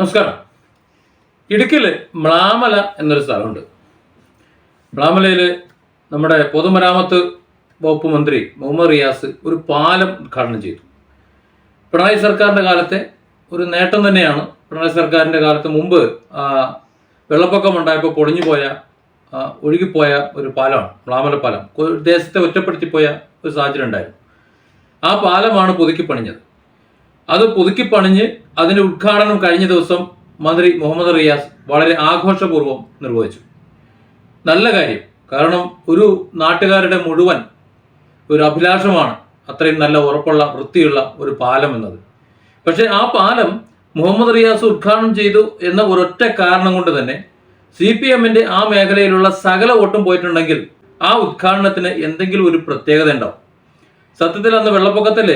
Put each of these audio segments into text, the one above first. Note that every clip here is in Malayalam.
നമസ്കാരം. ഇടുക്കിയിൽ മ്ലാമല എന്നൊരു സ്ഥലമുണ്ട്. മ്ലാമലയിൽ നമ്മുടെ പൊതുമരാമത്ത് വകുപ്പ് മന്ത്രി മുഹമ്മദ് റിയാസ് ഒരു പാലം ഉദ്ഘാടനം ചെയ്തു. പിണറായി സർക്കാരിൻ്റെ കാലത്തെ ഒരു നേട്ടം തന്നെയാണ്. പിണറായി സർക്കാരിൻ്റെ കാലത്ത് മുമ്പ് വെള്ളപ്പൊക്കം ഉണ്ടായപ്പോൾ ഒഴുകിപ്പോയ ഒരു പാലമാണ് മ്ലാമല പാലം. ദേശത്തെ ഒറ്റപ്പെടുത്തിപ്പോയ ഒരു സാഹചര്യം ഉണ്ടായിരുന്നു. ആ പാലമാണ് പുതുക്കിപ്പണിഞ്ഞത്. അത് പുതുക്കിപ്പണിഞ്ഞ് അതിൻ്റെ ഉദ്ഘാടനം കഴിഞ്ഞ ദിവസം മന്ത്രി മുഹമ്മദ് റിയാസ് വളരെ ആഘോഷപൂർവ്വം നിർവഹിച്ചു. നല്ല കാര്യം. കാരണം ഒരു നാട്ടുകാരുടെ മുഴുവൻ ഒരു അഭിലാഷമാണ് അത്രയും നല്ല ഉറപ്പുള്ള വൃത്തിയുള്ള ഒരു പാലം എന്നത്. പക്ഷേ ആ പാലം മുഹമ്മദ് റിയാസ് ഉദ്ഘാടനം ചെയ്തു എന്ന ഒരൊറ്റ കാരണം കൊണ്ട് തന്നെ CPM-ന്റെ ആ മേഖലയിലുള്ള സകല വോട്ടും പോയിട്ടുണ്ടെങ്കിൽ ആ ഉദ്ഘാടനത്തിന് എന്തെങ്കിലും ഒരു പ്രത്യേകത ഉണ്ടാവും. സത്യത്തിൽ അന്ന് വെള്ളപ്പൊക്കത്തിൽ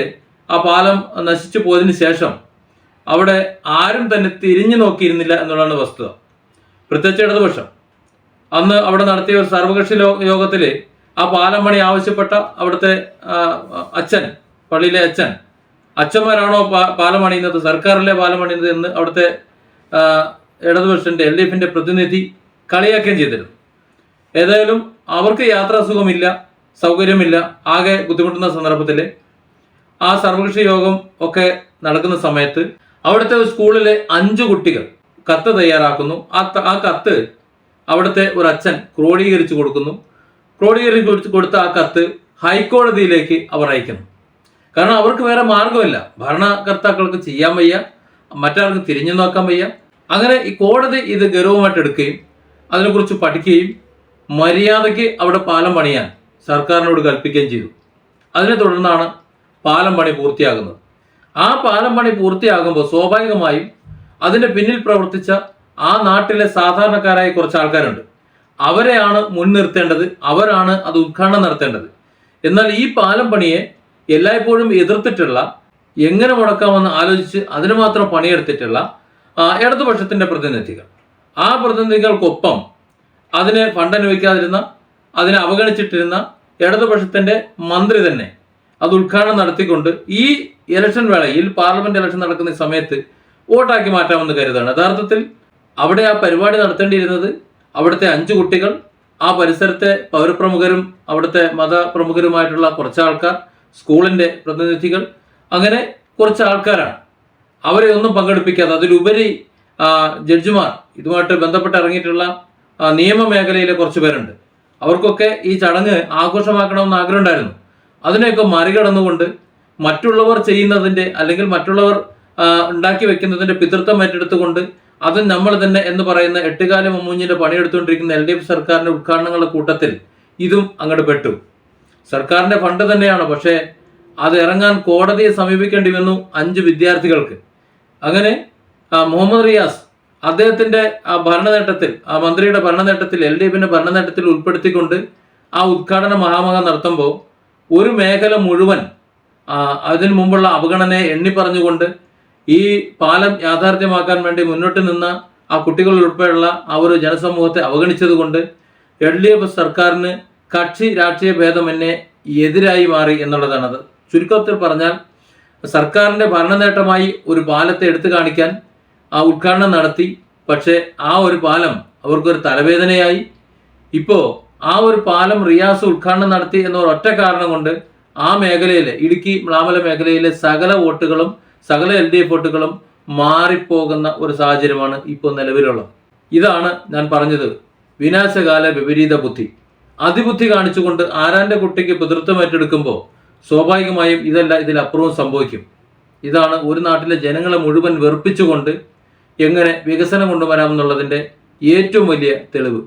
ആ പാലം നശിച്ചു പോയതിനു ശേഷം അവിടെ ആരും തന്നെ തിരിഞ്ഞു നോക്കിയിരുന്നില്ല എന്നുള്ളതാണ് വസ്തുത. പ്രത്യേകിച്ച് ഇടതുപക്ഷം അന്ന് അവിടെ നടത്തിയ ഒരു സർവകക്ഷി യോഗത്തിൽ ആ പാലം പണി ആവശ്യപ്പെട്ട അവിടുത്തെ അച്ഛൻ, പള്ളിയിലെ അച്ഛന്മാരാണോ പാലം പണിയുന്നത്, സർക്കാരിലെ പാലം പണിയുന്നത് എന്ന് അവിടുത്തെ ഇടതുപക്ഷത്തിന്റെ LDF-ന്റെ പ്രതിനിധി കളിയാക്കുകയും ചെയ്തിരുന്നു. ഏതായാലും അവർക്ക് യാത്രാസുഖമില്ല, സൗകര്യമില്ല, ആകെ ബുദ്ധിമുട്ടുന്ന സന്ദർഭത്തിൽ ആ സർവകക്ഷി യോഗം ഒക്കെ നടക്കുന്ന സമയത്ത് അവിടുത്തെ സ്കൂളിലെ 5 കുട്ടികൾ കത്ത് തയ്യാറാക്കുന്നു. ആ കത്ത് അവിടുത്തെ ഒരു അച്ഛൻ ക്രോഡീകരിച്ചു കൊടുക്കുന്നു. ക്രോഡീകരിച്ച് കൊടുത്ത ആ കത്ത് ഹൈക്കോടതിയിലേക്ക് അവർ അയക്കുന്നു. കാരണം അവർക്ക് വേറെ മാർഗമില്ല. ഭരണകർത്താക്കൾക്ക് ചെയ്യാൻ വയ്യ, മറ്റാൾക്ക് തിരിഞ്ഞു നോക്കാൻ വയ്യ. അങ്ങനെ ഈ കോടതി ഇത് ഗൗരവമായിട്ട് എടുക്കുകയും അതിനെക്കുറിച്ച് പഠിക്കുകയും മര്യാദയ്ക്ക് അവിടെ പാലം പണിയാൻ സർക്കാരിനോട് കൽപ്പിക്കുകയും ചെയ്തു. അതിനെ തുടർന്നാണ് പാലം പണി പൂർത്തിയാകുന്നത്. ആ പാലം പണി പൂർത്തിയാകുമ്പോൾ സ്വാഭാവികമായും അതിൻ്റെ പിന്നിൽ പ്രവർത്തിച്ച ആ നാട്ടിലെ സാധാരണക്കാരായ കുറച്ച് ആൾക്കാരുണ്ട്. അവരെയാണ് മുൻനിർത്തേണ്ടത്, അവരാണ് അത് ഉദ്ഘാടനം നടത്തേണ്ടത്. എന്നാൽ ഈ പാലം പണിയെ എല്ലായ്പ്പോഴും എതിർത്തിട്ടുള്ള, എങ്ങനെ മുടക്കാമെന്ന് ആലോചിച്ച് അതിന് മാത്രം പണിയെടുത്തിട്ടുള്ള ഇടതുപക്ഷത്തിൻ്റെ പ്രതിനിധികൾ, ആ പ്രതിനിധികൾക്കൊപ്പം അതിനെ ഫണ്ട് അനുവദിക്കാതിരുന്ന, അതിനെ അവഗണിച്ചിട്ടിരുന്ന ഇടതുപക്ഷത്തിൻ്റെ മന്ത്രി തന്നെ അത് ഉദ്ഘാടനം നടത്തിക്കൊണ്ട് ഈ ഇലക്ഷൻ വേളയിൽ, പാർലമെന്റ് ഇലക്ഷൻ നടക്കുന്ന സമയത്ത് വോട്ടാക്കി മാറ്റാമെന്ന് കരുതാണ്. യഥാർത്ഥത്തിൽ അവിടെ ആ പരിപാടി നടത്തേണ്ടിയിരുന്നത് അവിടുത്തെ 5 കുട്ടികൾ, ആ പരിസരത്തെ പൗരപ്രമുഖരും അവിടുത്തെ മതപ്രമുഖരുമായിട്ടുള്ള കുറച്ച് ആൾക്കാർ, സ്കൂളിൻ്റെ പ്രതിനിധികൾ, അങ്ങനെ കുറച്ച് ആൾക്കാരാണ്. അവരെ ഒന്നും പങ്കെടുപ്പിക്കാതെ, അതിലുപരി ജഡ്ജിമാർ, ഇതുമായിട്ട് ബന്ധപ്പെട്ട് ഇറങ്ങിയിട്ടുള്ള നിയമ മേഖലയിലെ കുറച്ച് പേരുണ്ട്. അവർക്കൊക്കെ ഈ ചടങ്ങ് ആഘോഷമാക്കണമെന്ന് ആഗ്രഹം ഉണ്ടായിരുന്നു. അതിനെയൊക്കെ മറികടന്നുകൊണ്ട് മറ്റുള്ളവർ ചെയ്യുന്നതിൻ്റെ, അല്ലെങ്കിൽ മറ്റുള്ളവർ ഉണ്ടാക്കി വെക്കുന്നതിൻ്റെ പിതൃത്വം ഏറ്റെടുത്തുകൊണ്ട് അത് നമ്മൾ തന്നെ എന്ന് പറയുന്ന എട്ടുകാലി മമ്മൂഞ്ഞിൻ്റെ പണിയെടുത്തുകൊണ്ടിരിക്കുന്ന LDF സർക്കാരിൻ്റെ ഉദ്ഘാടനങ്ങളുടെ കൂട്ടത്തിൽ ഇതും അങ്ങോട്ട് പെട്ടു. സർക്കാരിൻ്റെ ഫണ്ട് തന്നെയാണ്, പക്ഷേ അത് ഇറങ്ങാൻ കോടതിയെ സമീപിക്കേണ്ടി വന്നു 5 വിദ്യാർത്ഥികൾക്ക്. അങ്ങനെ മുഹമ്മദ് റിയാസ് അദ്ദേഹത്തിൻ്റെ ആ ഭരണനേട്ടത്തിൽ, ആ മന്ത്രിയുടെ ഭരണനേട്ടത്തിൽ, LDF-ന്റെ ഭരണനേട്ടത്തിൽ ഉൾപ്പെടുത്തിക്കൊണ്ട് ആ ഉദ്ഘാടന മഹാമഹം നടത്തുമ്പോൾ ഒരു മേഖല മുഴുവൻ അതിനു മുമ്പുള്ള അവഗണനയെ എണ്ണി പറഞ്ഞുകൊണ്ട് ഈ പാലം യാഥാർത്ഥ്യമാക്കാൻ വേണ്ടി മുന്നോട്ട് നിന്ന ആ കുട്ടികൾ ഉൾപ്പെടെയുള്ള ആ ഒരു ജനസമൂഹത്തെ അവഗണിച്ചത് കൊണ്ട് LDF സർക്കാരിന് കക്ഷി രാഷ്ട്രീയ ഭേദമന്യേ എതിരായി മാറി എന്നുള്ളതാണത്. ചുരുക്കത്തിൽ പറഞ്ഞാൽ സർക്കാരിൻ്റെ ഭരണനേട്ടമായി ഒരു പാലത്തെ എടുത്തു കാണിക്കാൻ ആ ഉദ്ഘാടനം നടത്തി. പക്ഷേ ആ ഒരു പാലം അവർക്കൊരു തലവേദനയായി. ഇപ്പോൾ ആ ഒരു പാലം റിയാസ് ഉദ്ഘാടനം നടത്തി എന്ന ഒറ്റ കാരണം കൊണ്ട് ആ മേഖലയിലെ, ഇടുക്കി മ്ലാമല മേഖലയിലെ സകല വോട്ടുകളും, സകല LDF വോട്ടുകളും മാറിപ്പോകുന്ന ഒരു സാഹചര്യമാണ് ഇപ്പോൾ നിലവിലുള്ളത്. ഇതാണ് ഞാൻ പറഞ്ഞത്, വിനാശകാല വിപരീത ബുദ്ധി. അതിബുദ്ധി കാണിച്ചുകൊണ്ട് ആരാൻ്റെ കുട്ടിക്ക് പിതൃത്വം ഏറ്റെടുക്കുമ്പോൾ സ്വാഭാവികമായും ഇതിലപ്പുറവും സംഭവിക്കും. ഇതാണ് ഒരു നാട്ടിലെ ജനങ്ങളെ മുഴുവൻ വെറുപ്പിച്ചുകൊണ്ട് എങ്ങനെ വികസനം കൊണ്ടുവരാമെന്നുള്ളതിൻ്റെ ഏറ്റവും വലിയ തെളിവ്.